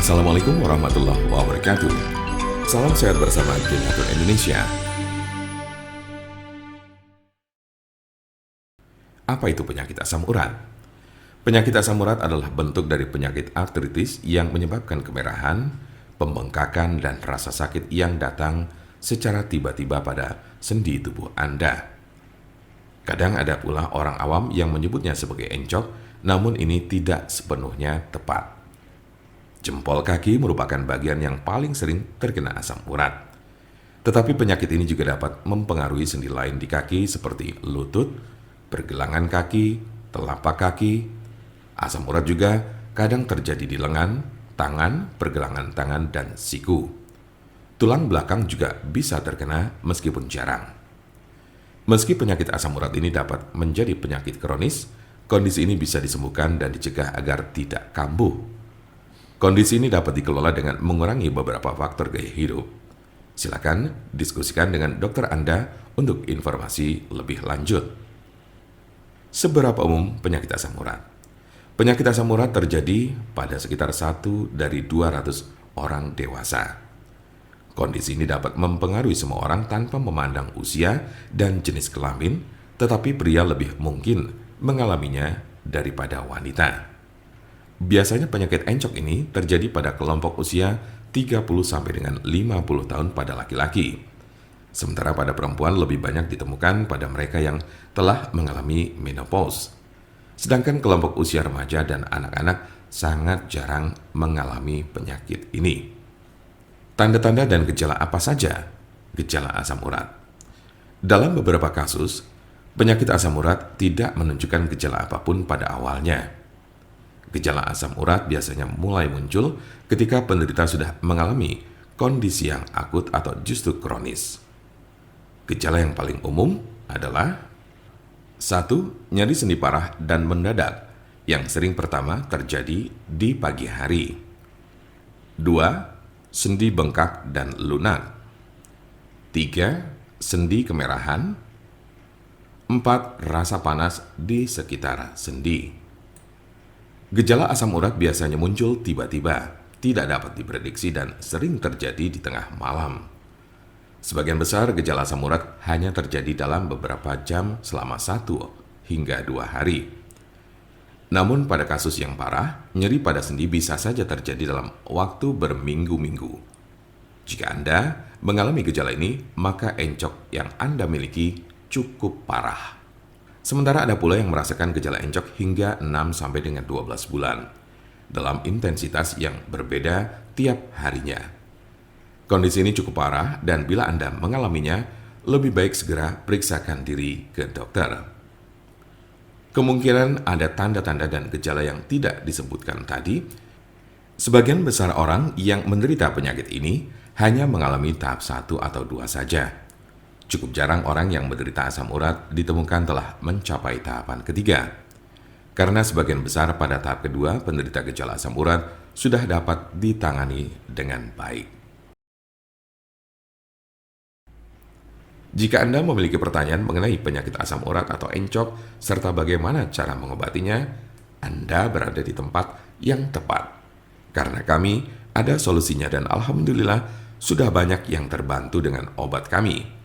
Assalamualaikum warahmatullahi wabarakatuh. Salam sehat bersama Generator Indonesia. Apa itu penyakit asam urat? Penyakit asam urat adalah bentuk dari penyakit artritis yang menyebabkan kemerahan, pembengkakan, dan rasa sakit yang datang secara tiba-tiba pada sendi tubuh Anda. Kadang ada pula orang awam yang menyebutnya sebagai encok, namun ini tidak sepenuhnya tepat. Jempol kaki merupakan bagian yang paling sering terkena asam urat. Tetapi penyakit ini juga dapat mempengaruhi sendi lain di kaki seperti lutut, pergelangan kaki, telapak kaki. Asam urat juga kadang terjadi di lengan, tangan, pergelangan tangan, dan siku. Tulang belakang juga bisa terkena meskipun jarang. Meski penyakit asam urat ini dapat menjadi penyakit kronis, kondisi ini bisa disembuhkan dan dicegah agar tidak kambuh. Kondisi ini dapat dikelola dengan mengurangi beberapa faktor gaya hidup. Silakan diskusikan dengan dokter Anda untuk informasi lebih lanjut. Seberapa umum penyakit asam urat? Penyakit asam urat terjadi pada sekitar 1 dari 200 orang dewasa. Kondisi ini dapat mempengaruhi semua orang tanpa memandang usia dan jenis kelamin, tetapi pria lebih mungkin mengalaminya daripada wanita. Biasanya penyakit encok ini terjadi pada kelompok usia 30 sampai dengan 50 tahun pada laki-laki. Sementara pada perempuan lebih banyak ditemukan pada mereka yang telah mengalami menopause. Sedangkan kelompok usia remaja dan anak-anak sangat jarang mengalami penyakit ini. Tanda-tanda dan gejala apa saja gejala asam urat? Dalam beberapa kasus, penyakit asam urat tidak menunjukkan gejala apapun pada awalnya. Gejala asam urat biasanya mulai muncul ketika penderita sudah mengalami kondisi yang akut atau justru kronis. Gejala yang paling umum adalah 1. Nyeri sendi parah dan mendadak yang sering pertama terjadi di pagi hari. 2. Sendi bengkak dan lunak. 3. Sendi kemerahan. 4. Rasa panas di sekitar sendi. Gejala asam urat biasanya muncul tiba-tiba, tidak dapat diprediksi dan sering terjadi di tengah malam. Sebagian besar gejala asam urat hanya terjadi dalam beberapa jam selama 1 hingga 2 hari. Namun pada kasus yang parah, nyeri pada sendi bisa saja terjadi dalam waktu berminggu-minggu. Jika Anda mengalami gejala ini, maka encok yang Anda miliki cukup parah. Sementara ada pula yang merasakan gejala encok hingga 6 sampai dengan 12 bulan dalam intensitas yang berbeda tiap harinya. Kondisi ini cukup parah dan bila Anda mengalaminya, lebih baik segera periksakan diri ke dokter. Kemungkinan ada tanda-tanda dan gejala yang tidak disebutkan tadi. Sebagian besar orang yang menderita penyakit ini hanya mengalami tahap 1 atau 2 saja. Cukup jarang orang yang menderita asam urat ditemukan telah mencapai tahapan ketiga. Karena sebagian besar pada tahap kedua, penderita gejala asam urat sudah dapat ditangani dengan baik. Jika Anda memiliki pertanyaan mengenai penyakit asam urat atau encok, serta bagaimana cara mengobatinya, Anda berada di tempat yang tepat. Karena kami ada solusinya dan alhamdulillah sudah banyak yang terbantu dengan obat kami.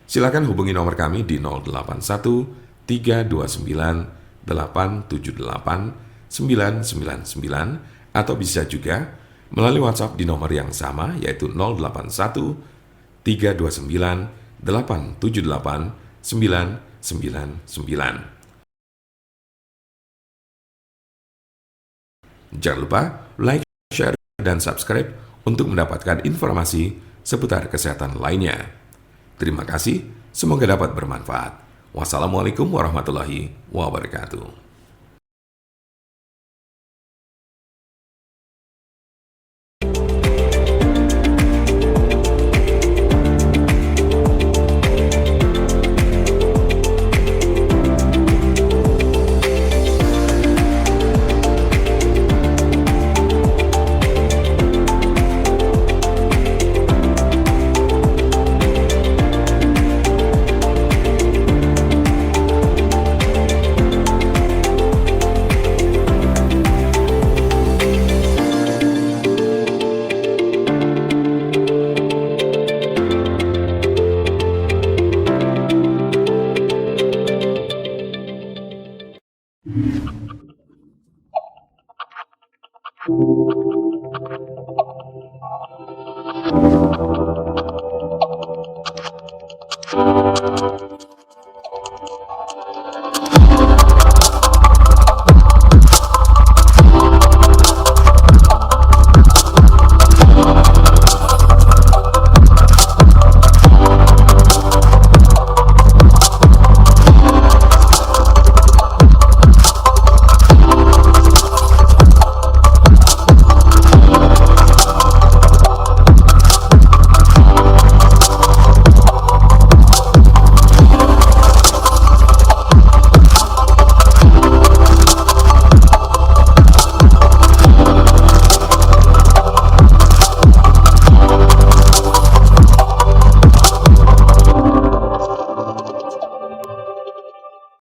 Silakan hubungi nomor kami di 081 329 878 999 atau bisa juga melalui WhatsApp di nomor yang sama yaitu 081 329 878 999. Jangan lupa like, share, dan subscribe untuk mendapatkan informasi seputar kesehatan lainnya. Terima kasih, semoga dapat bermanfaat. Wassalamualaikum warahmatullahi wabarakatuh.